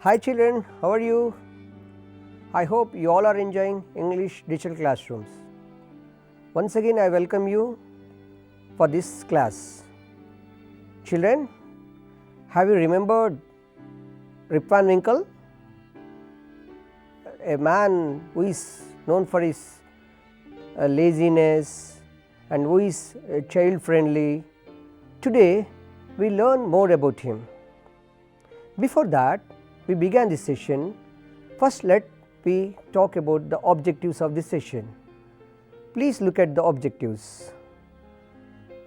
Hi children, how are you? I hope you all are enjoying English digital classrooms. Once again I welcome you for this class. Children, have you remembered Rip Van Winkle? A man who is known for his laziness and who is child friendly. Today we learn more about him. Before that, we began this session. First let we talk about the objectives of this session. Please look at the objectives.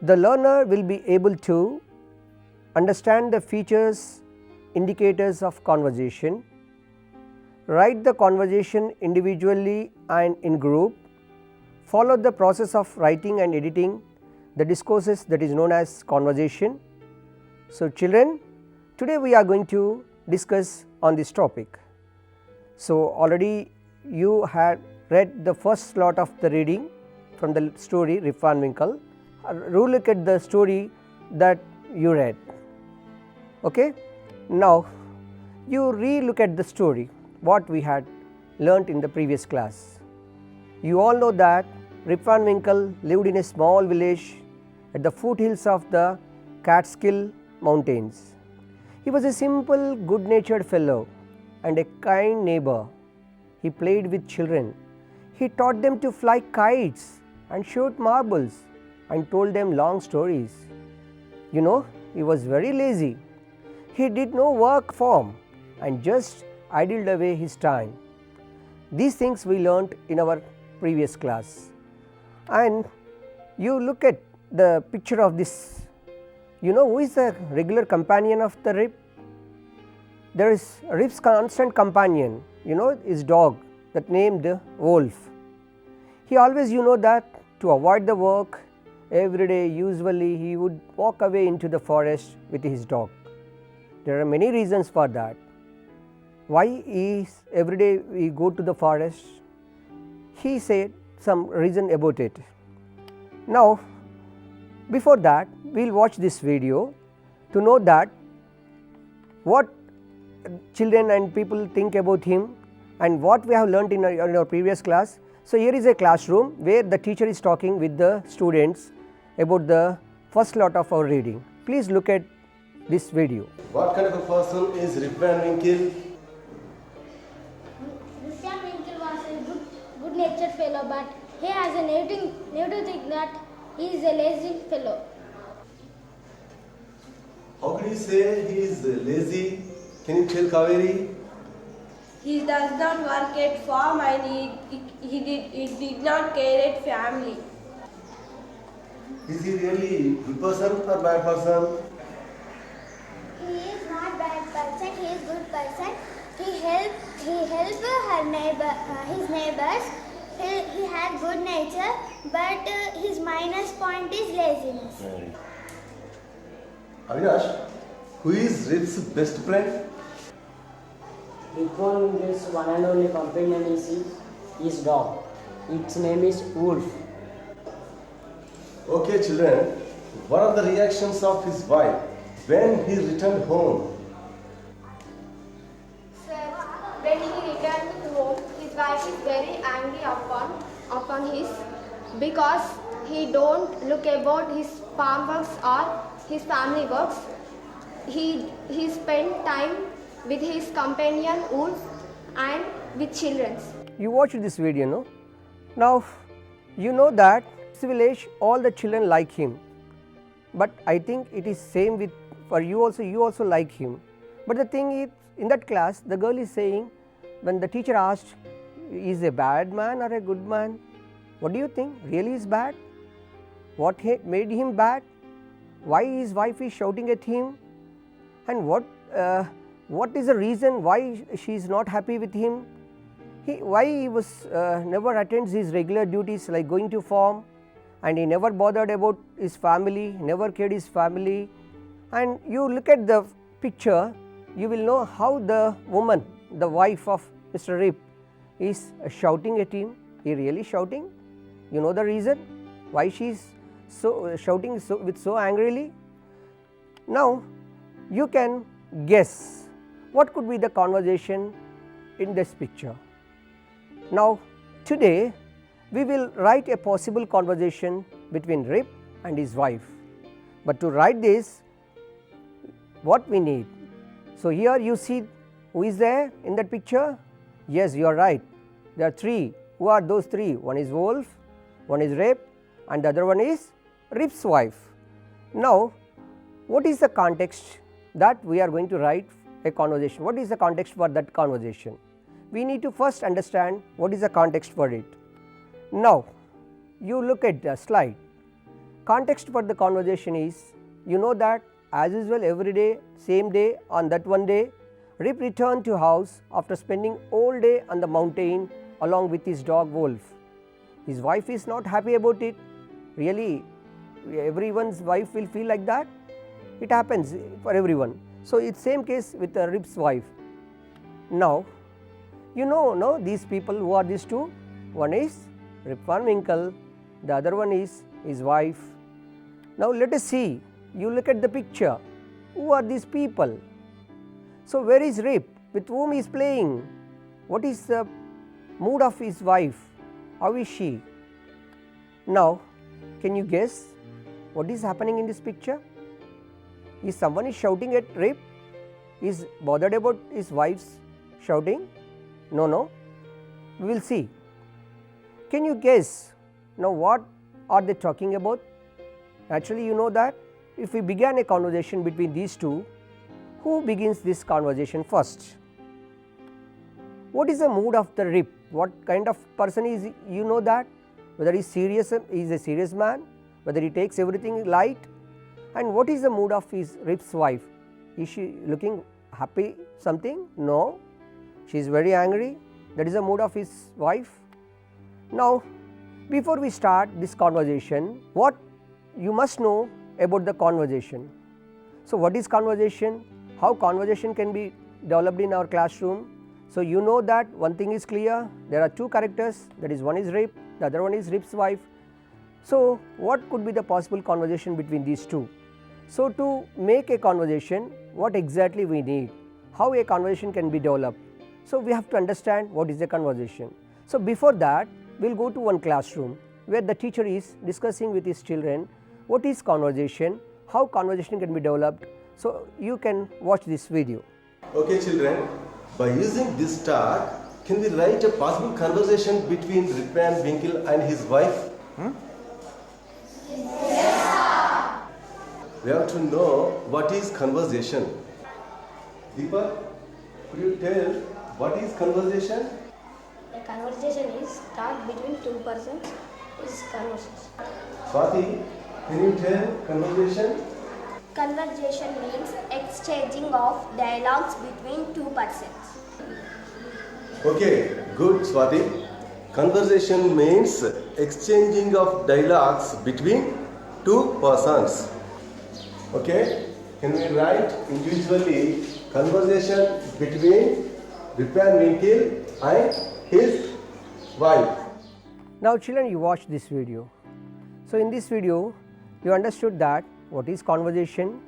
The learner will be able to understand the features, indicators of conversation, write the conversation individually and in group, follow the process of writing and editing the discourses that is known as conversation. So, children, today we are going to discuss on this topic. So, already you had read the first lot of the reading from the story Rip Van Winkle. Look at the story that you read. Okay? Now, you re-look at the story what we had learnt in the previous class. You all know that Rip Van Winkle lived in a small village at the foothills of the 𝗬𝗏𝗃 mountains. He was a simple, good-natured fellow and a kind neighbor. He played with children. He taught them to fly kites and shoot marbles and told them long stories. You know, he was very lazy. He did no work form and just idled away his time. These things we learnt in our previous class. And you look at the picture of this. You know who is the regular companion of the Rip? There is Rip's constant companion, you know, his dog that named Wolf. He always, you know, that to avoid the work every day, usually he would walk away into the forest with his dog. There are many reasons for that. Why every day we go to the forest? He said some reason about it. Now, before that, we will watch this video to know that what children and people think about him and what we have learnt in our previous class. So, here is a classroom where the teacher is talking with the students about the first lot of our reading. Please look at this video. What kind of a person is Rip Van Winkle? Rip Van Winkle was a good-natured fellow, but he has a negative thing that he is a lazy fellow. How could you say he is lazy? Can you tell Kaveri? He does not work at farm and he did not care at family. Is he really good person or bad person? He is not bad person. He is good person. He helped his neighbors. He had good nature, but his minus point is laziness. Avinash, who is Rip's best friend? Rip Van Winkle's one and only companion is his dog. Its name is Wolf. Okay children, what are the reactions of his wife when he returned home? Sir, when he returned home, his wife is very angry upon his because he don't look about his farm works or his family works. He spent time with his companion Wolf and with children. You watched this video, no? Now, you know that this village all the children like him, but I think it is same with for you also like him. But the thing is, in that class the girl is saying, when the teacher asked, is a bad man or a good man? What do you think? Really is bad? What made him bad? Why his wife is shouting at him? And what is the reason why she is not happy with him? Why he was never attends his regular duties like going to farm, and he never bothered about his family, never cared his family. And you look at the picture, you will know how the woman, the wife of Mr. Rip, is shouting at him. He really shouting? You know the reason why she is so shouting so angrily? Now you can guess what could be the conversation in this picture. Now today we will write a possible conversation between Rip and his wife, but to write this what we need. So here you see who is there in that picture? Yes, you are right, there are three. Who are those three? One is Wolf, one is Rip, and the other one is Rip's wife. Now what is the context that we are going to write a conversation? What is the context for that conversation? We need to first understand what is the context for it. Now you look at the slide. Context for the conversation is, you know that as usual every day, same day, on that one day, Rip returned to house after spending all day on the mountain along with his dog Wolf. His wife is not happy about it. Really, everyone's wife will feel like that. It happens for everyone. So it's same case with Rip's wife. Now you know these people. Who are these two? One is Rip Van Winkle, the other one is his wife. Now let us see, you look at the picture, who are these people? So where is Rip? With whom he is playing? What is the mood of his wife? How is she? Now can you guess what is happening in this picture? Is someone is shouting at Rip? Is bothered about his wife's shouting? No. We will see. Can you guess now what are they talking about? Actually, you know that if we began a conversation between these two, who begins this conversation first? What is the mood of the Rip? What kind of person is he? You know that whether he is serious, he is a serious man, whether he takes everything light, and what is the mood of his Rip's wife? Is she looking happy something? No, she is very angry. That is the mood of his wife. Now before we start this conversation, what you must know about the conversation. So what is conversation? How conversation can be developed in our classroom? So you know that one thing is clear, there are two characters, that is one is Rip, the other one is Rip's wife. So what could be the possible conversation between these two? So to make a conversation, what exactly we need? How a conversation can be developed? So we have to understand what is a conversation. So before that, we will go to one classroom where the teacher is discussing with his children what is conversation, how conversation can be developed. So you can watch this video. Okay children, by using this talk, can we write a possible conversation between Rip Van Winkle and his wife? Yes. We have to know what is conversation. Deepak, could you tell what is conversation? A conversation is talk between two persons is conversation. Swati, can you tell conversation? Conversation means exchanging of dialogues between two persons. Okay, good Swati. Conversation means exchanging of dialogues between two persons. Okay, can we write individually conversation between Rip Van Winkle and his wife? Now children, you watch this video. So in this video you understood that what is conversation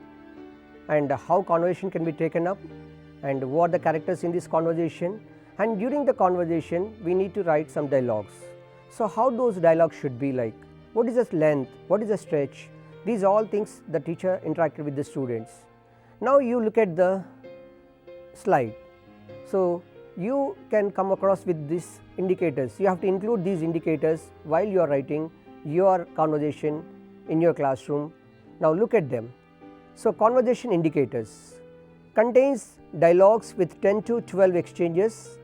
and how conversation can be taken up and who are the characters in this conversation, and during the conversation we need to write some dialogues. So how those dialogues should be like, what is the length, what is the stretch, these all things the teacher interacted with the students. Now you look at the slide. So you can come across with these indicators. You have to include these indicators while you are writing your conversation in your classroom. Now look at them. So conversation indicators contains dialogues with 10 to 12 exchanges.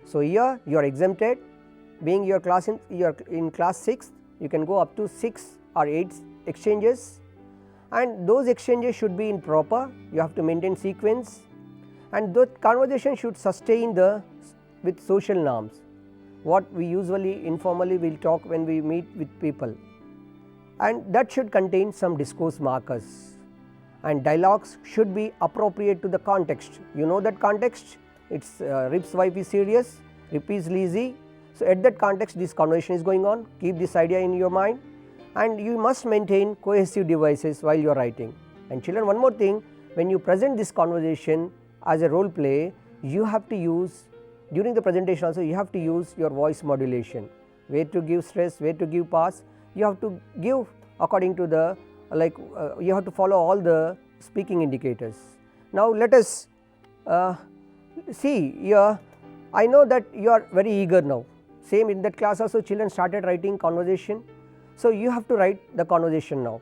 So here you are exempted, being your class in class 6, you can go up to 6 or 8 exchanges, and those exchanges should be in proper, you have to maintain sequence, and that conversation should sustain with social norms, what we usually informally will talk when we meet with people, and that should contain some discourse markers, and dialogues should be appropriate to the context. You know that context, it's Rip's wife is serious, Rip is lazy. So at that context this conversation is going on, keep this idea in your mind, and you must maintain cohesive devices while you are writing. And children, one more thing, when you present this conversation as a role play, you have to use, during the presentation also you have to use your voice modulation, where to give stress, where to give pause, you have to give according to the you have to follow all the speaking indicators. Now let us see here. I know that you are very eager now. Same in that class also children started writing conversation. So you have to write the conversation now.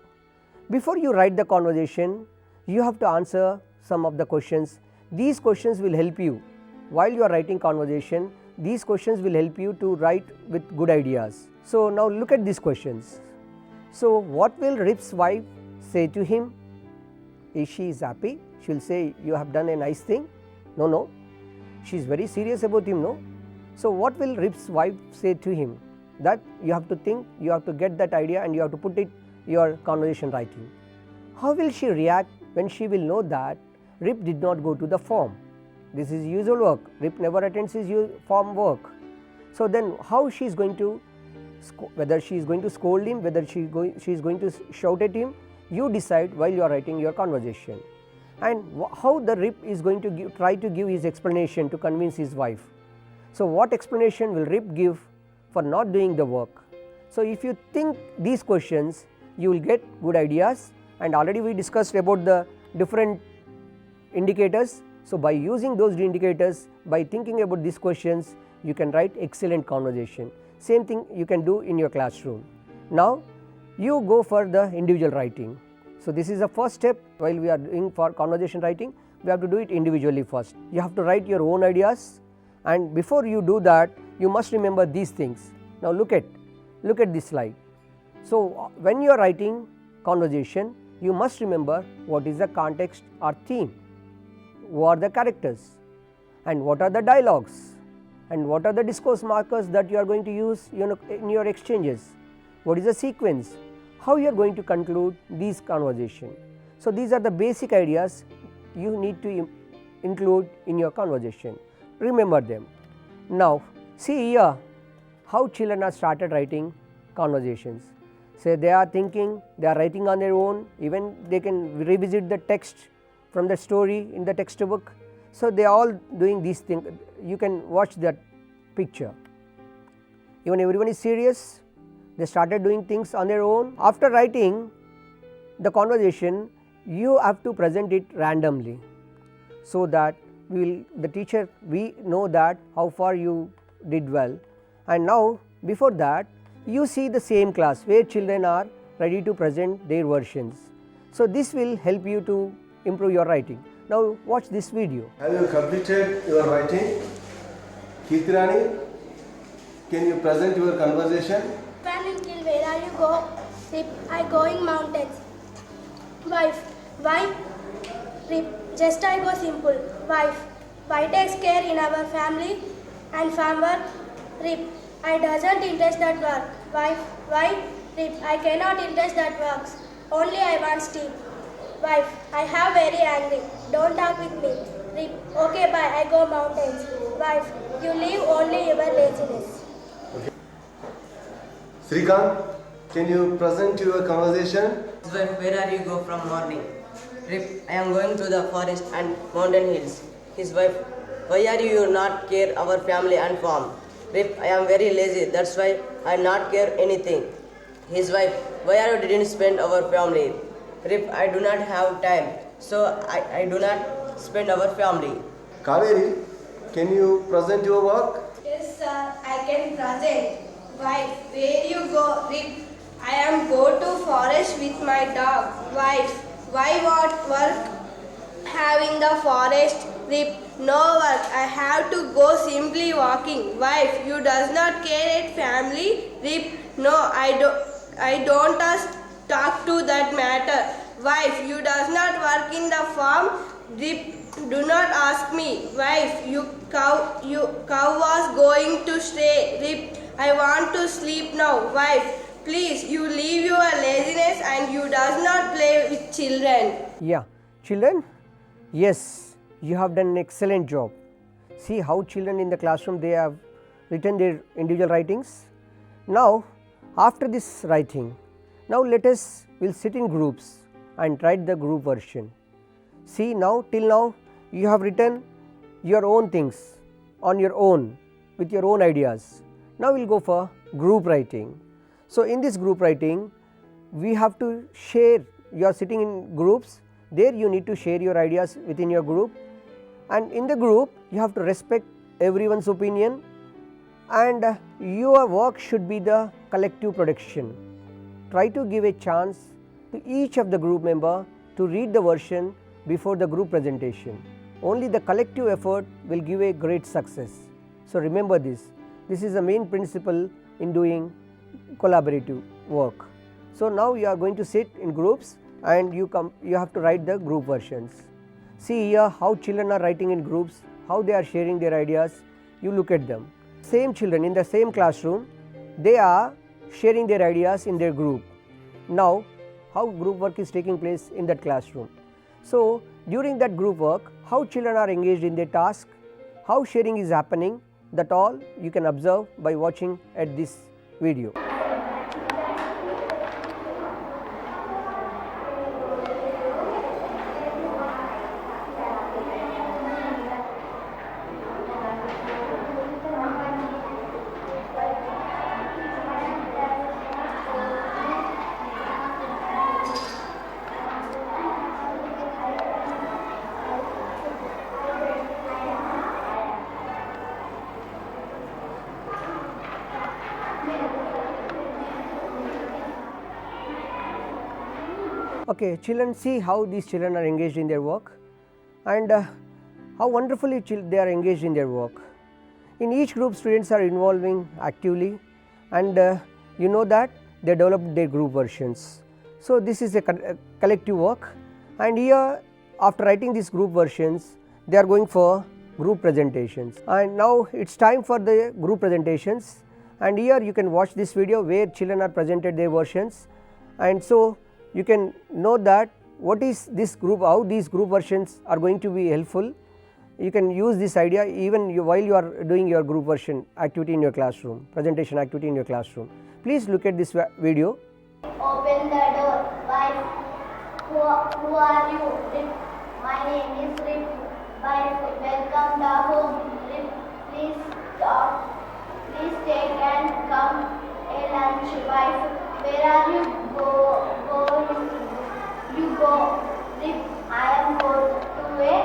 Before you write the conversation, you have to answer some of the questions. These questions will help you while you are writing conversation. These questions will help you to write with good ideas. So now look at these questions. So what will Rip's wife say to him? Is she happy? She will say, you have done a nice thing. No, she is very serious about him. No. So what will Rip's wife say to him? That you have to think, you have to get that idea and you have to put it your conversation writing. How will she react when she will know that Rip did not go to the farm? This is usual work. Rip never attends his farm work. So then how she is going to, whether she is going to scold him, whether she is going to shout at him, you decide while you are writing your conversation. And how the Rip is going to try to give his explanation to convince his wife. So what explanation will Rip give for not doing the work? So if you think these questions, you will get good ideas, and already we discussed about the different indicators. So by using those indicators, by thinking about these questions, you can write excellent conversation. Same thing you can do in your classroom. Now you go for the individual writing. So this is the first step while we are doing for conversation writing. We have to do it individually first. You have to write your own ideas, and before you do that, you must remember these things. Now look at this slide. So when you are writing conversation, you must remember what is the context or theme, who are the characters, and what are the dialogues, and what are the discourse markers that you are going to use in your exchanges, what is the sequence, how you are going to conclude these conversation. So these are the basic ideas you need to include in your conversation. Remember them. Now see here how children have started writing conversations. Say they are thinking, they are writing on their own, even they can revisit the text from the story in the textbook. So they are all doing these things. You can watch that picture. Even everyone is serious, they started doing things on their own. After writing the conversation, you have to present it randomly, so that we know that how far you did well. And now before that, you see the same class where children are ready to present their versions. So this will help you to improve your writing. Now watch this video. Have you completed your writing? Kirtirani, can you present your conversation? Winkle, where are you go? Rip, I going mountains. Wife, why? Rip, just I go simple. Wife, why takes care in our family and farmer? Rip, I doesn't interest that work. Wife, why? Rip, I cannot interest that works. Only I want sleep. Wife, I have very angry. Don't talk with me. Rip, okay bye, I go mountains. Wife, you leave only your laziness. Okay. Srikant, can you present your conversation? Wife, where are you go from morning? Rip, I am going to the forest and mountain hills. His wife, why are you not care our family and farm? Rip, I am very lazy, that's why I not care anything. His wife, why are you didn't spend our family? Rip, I do not have time, so I do not spend our family. Kaveri, can you present your work? Yes sir, I can present. Wife, where you go? Rip, I am go to forest with my dog. Wife, why what work having the forest? Rip, no work, I have to go simply walking. Wife, you does not care at family? Rip, no, I don't talk to that matter. Wife, you does not work in the farm? Rip, do not ask me. Wife, your cow was going to stray. Rip, I want to sleep now. Wife, please, you leave your laziness and you does not play with children. Yeah, children, yes, you have done an excellent job. See how children in the classroom, they have written their individual writings. Now after this writing, now we'll sit in groups and write the group version. See now, till now you have written your own things on your own with your own ideas. Now we will go for group writing. So in this group writing, we have to share. You are sitting in groups, there you need to share your ideas within your group, and in the group you have to respect everyone's opinion, and your work should be the collective production. Try to give a chance to each of the group member to read the version before the group presentation. Only the collective effort will give a great success. So remember this. This is the main principle in doing collaborative work. So now you are going to sit in groups and you have to write the group versions. See here how children are writing in groups, how they are sharing their ideas. You look at them. Same children in the same classroom, they are sharing their ideas in their group. Now how group work is taking place in that classroom. So during that group work, how children are engaged in their task, how sharing is happening, that all you can observe by watching at this video. Okay, children, see how these children are engaged in their work and how wonderfully they are engaged in their work. In each group, students are involving actively, and you know that they developed their group versions. So this is a collective work, and here after writing these group versions, they are going for group presentations. And now it's time for the group presentations, and here you can watch this video where children are presented their versions, and so you can know that what is this group, how these group versions are going to be helpful. You can use this idea even while you are doing your group version activity in your classroom, presentation activity in your classroom. Please look at this video. Open the door. Wife, who are you? Rip. My name is Rip. Wife, welcome the home. Rip, please stop. Please take and come a lunch. Wife, where are you? You go. Rip, I am going to a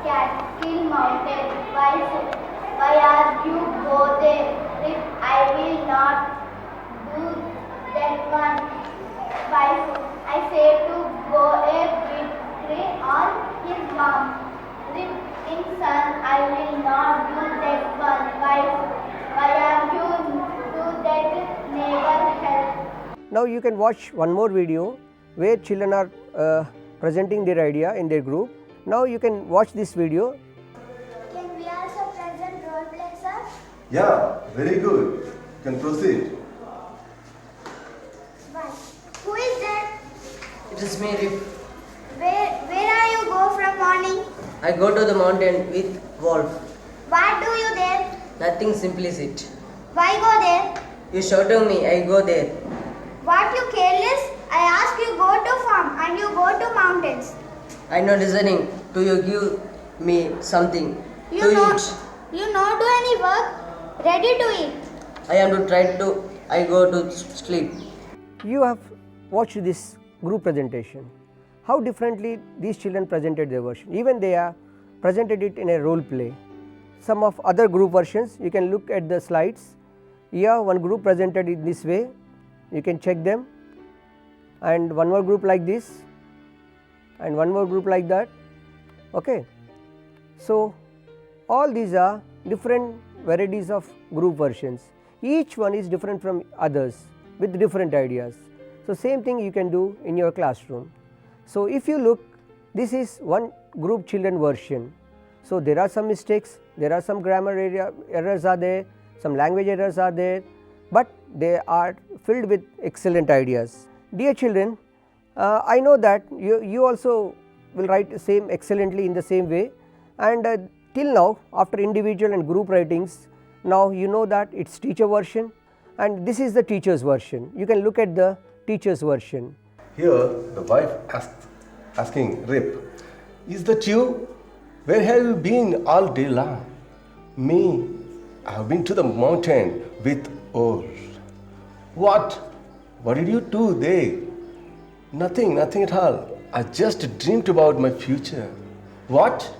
Catskill mountain. Wife, why are you go there? Rip, I will not do that one. Wife, I say to go a big tree on his mom. Rip, in son, I will not do that one. Wife, why are you do that? Never help. Now you can watch one more video where children are presenting their idea in their group. Now you can watch this video. Can we also present role play, sir? Yeah, very good. You can proceed. Who is that? It is me, Rip. Where are you go from morning? I go to the mountain with Wolf. What do you there? Nothing, simply sit. Why go there? You shouting me, I go there. What you careless? I ask you go to farm and you go to mountains. I know listening. Do you give me something to eat? You not do any work. Ready to eat. I am to try to. I go to sleep. You have watched this group presentation. How differently these children presented their version. Even they are presented it in a role play. Some of other group versions, you can look at the slides. Here one group presented in this way. You can check them, and one more group like this, and one more group like that. Okay. So all these are different varieties of group versions. Each one is different from others with different ideas. So same thing you can do in your classroom. So if you look, this is one group children version. So there are some mistakes, there are some grammar errors are there, some language errors are there, but they are filled with excellent ideas. Dear children, I know that you also will write same excellently in the same way, and till now after individual and group writings, now you know that it's teacher version and this is the teacher's version. You can look at the teacher's version. Here the wife asking Rip, is that you? Where have you been all day long? Me, I have been to the mountain with 𝗧. What? What did you do there? Nothing at all. I just dreamed about my future. What?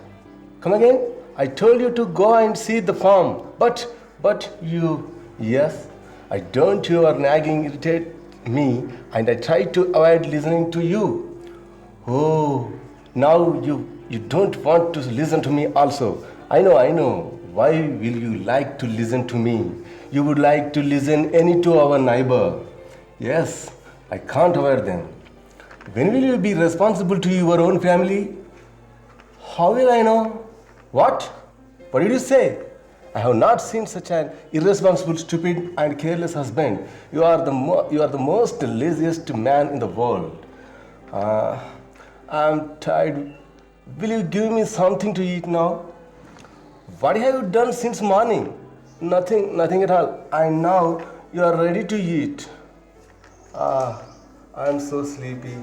Come again? I told you to go and see the farm. But you... Yes, I don't. You are nagging, irritate me, and I try to avoid listening to you. Oh, now you don't want to listen to me also. I know. Why will you like to listen to me? You would like to listen any to our neighbor. Yes, I can't avoid them. When will you be responsible to your own family? How will I know? What? What did you say? I have not seen such an irresponsible, stupid and careless husband. You are the most laziest man in the world. I'm tired. Will you give me something to eat now? What have you done since morning? Nothing at all. And now you are ready to eat. I'm so sleepy.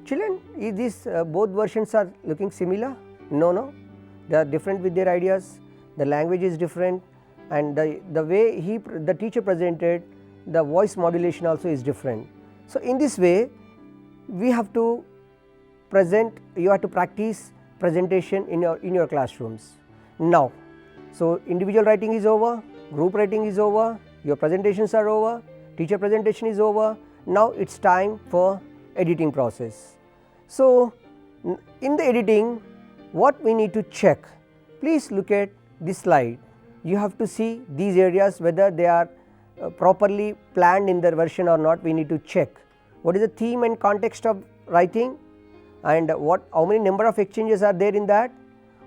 Children, is this both versions are looking similar? No. They are different with their ideas. The language is different, and the way the teacher presented, the voice modulation also is different. So in this way, we have to present. You have to practice presentation in your classrooms. Now, so individual writing is over, group writing is over, your presentations are over, teacher presentation is over. Now it's time for editing process. So in the editing, what we need to check, please look at this slide. You have to see these areas whether they are properly planned in their version or not. We need to check what is the theme and context of writing, and how many number of exchanges are there in that,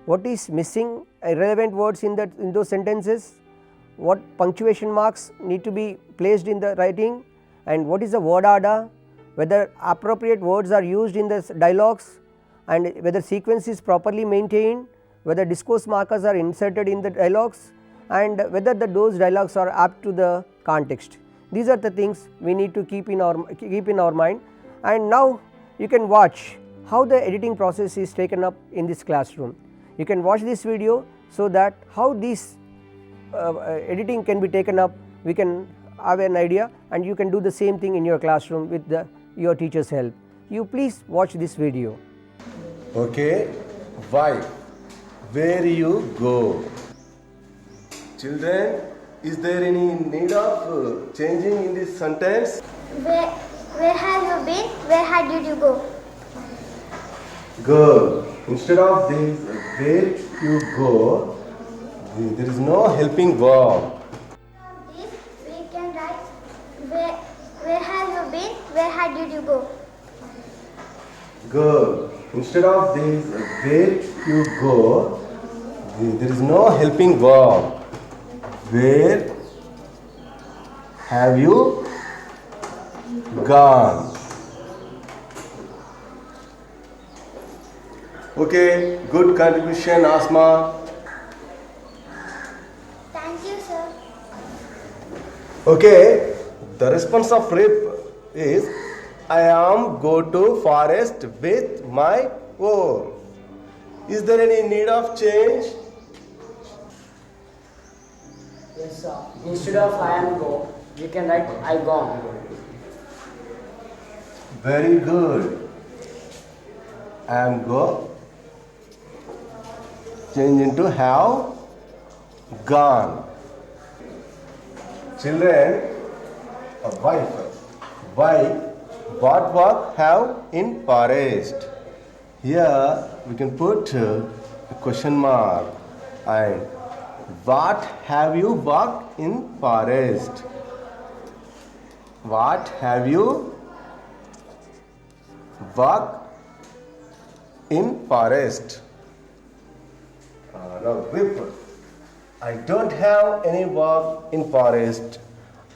what is missing irrelevant words in those sentences, what punctuation marks need to be placed in the writing, and what is the word order, whether appropriate words are used in the dialogues, and whether sequence is properly maintained, whether discourse markers are inserted in the dialogues, and whether those dialogues are apt to the context. These are the things we need to keep in our mind. And now you can watch how the editing process is taken up in this classroom. You can watch this video so that how this editing can be taken up, we can have an idea, and you can do the same thing in your classroom with your teacher's help. You please watch this video. Okay, why? Where you go? Children, is there any need of changing in this sentence? Where have you been? Where did you go? Go. Instead of this, where you go, there is no helping verb. This we can write where have you been? Where did you go? Go. Instead of this, where you go, there is no helping verb. Where have you gone? Okay, good contribution, Asma. Thank you, sir. Okay, the response of Rip is, I am go to forest with my 𝗧. Is there any need of change? Yes, sir. Instead of I am go, we can write I gone. Very good. I am go. Change into have gone. Children, a wife. Why? What work have in forest? Here we can put a question mark. And what have you worked in forest? What have you worked in forest? Now, Rip, I don't have any work in forest.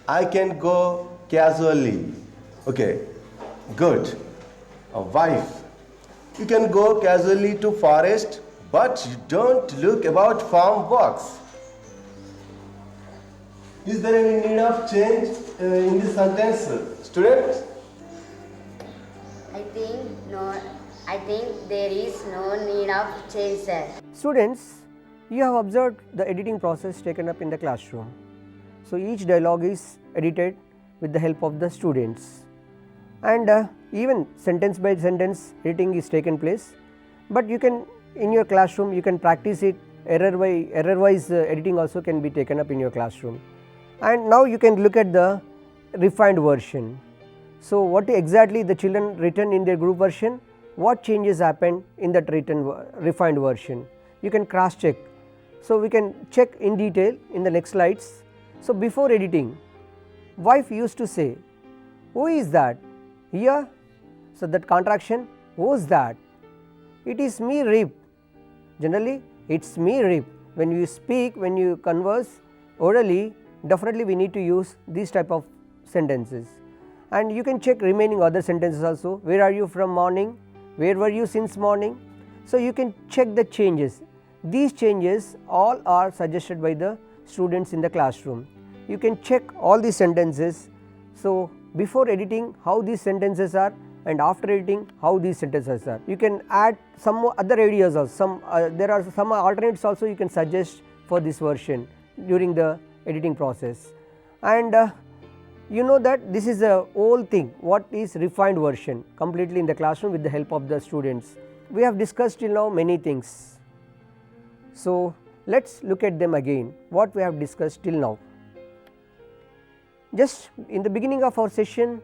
I can go casually. Okay, good. A wife, you can go casually to forest, but you don't look about farm works. Is there any need of change in this sentence, students? I think there is no need of change, sir. Students, you have observed the editing process taken up in the classroom. So, each dialogue is edited with the help of the students, and even sentence by sentence editing is taken place, but you can in your classroom you can practice it error wise editing also can be taken up in your classroom. And now you can look at the refined version. So, what exactly the children written in their group version, what changes happened in that refined version, you can cross check. So, we can check in detail in the next slides. So, before editing, wife used to say, who is that here? So, that contraction, who's that? It is me, Rip. Generally it is me, Rip. When you speak, when you converse orally, definitely we need to use these type of sentences. And you can check remaining other sentences also. Where are you from morning? Where were you since morning? So, you can check the changes. These changes all are suggested by the students in the classroom. You can check all these sentences. So, before editing how these sentences are, and after editing how these sentences are. You can add some other ideas also, there are some alternates also you can suggest for this version during the editing process. And you know that this is a whole thing what is refined version completely in the classroom with the help of the students. We have discussed till now many things. So, let us look at them again what we have discussed till now. Just in the beginning of our session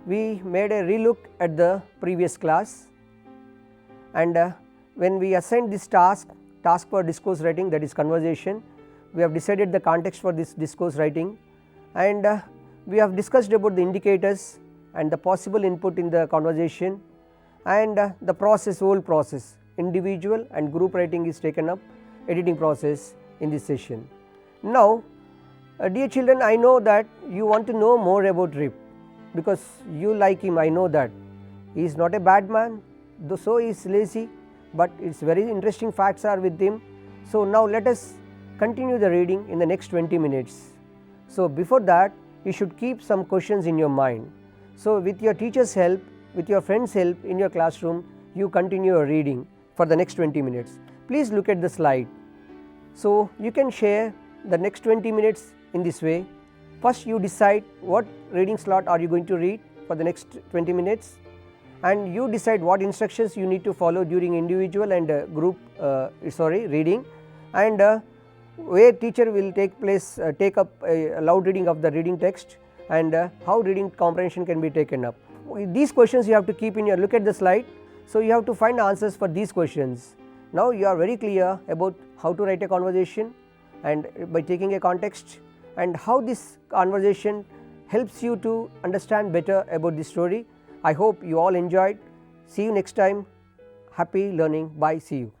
we made a relook at the previous class, and when we assigned this task for discourse writing, that is conversation, we have decided the context for this discourse writing, and we have discussed about the indicators and the possible input in the conversation, and the whole process, individual and group writing is taken up, editing process in this session. Now, dear children, I know that you want to know more about Rip, because you like him. I know that he is not a bad man, though so he is lazy, but it is very interesting facts are with him. So, now let us continue the reading in the next 20 minutes. So, before that you should keep some questions in your mind. So, with your teacher's help, with your friend's help in your classroom, you continue your reading for the next 20 minutes. Please look at the slide. So, you can share the next 20 minutes in this way. First you decide what reading slot are you going to read for the next 20 minutes, and you decide what instructions you need to follow during individual and group reading, and where teacher will take up a loud reading of the reading text, and how reading comprehension can be taken up. These questions you have to keep in your look at the slide. So, you have to find answers for these questions. Now, you are very clear about how to write a conversation and by taking a context, and how this conversation helps you to understand better about the story. I hope you all enjoyed. See you next time. Happy learning. Bye. See you.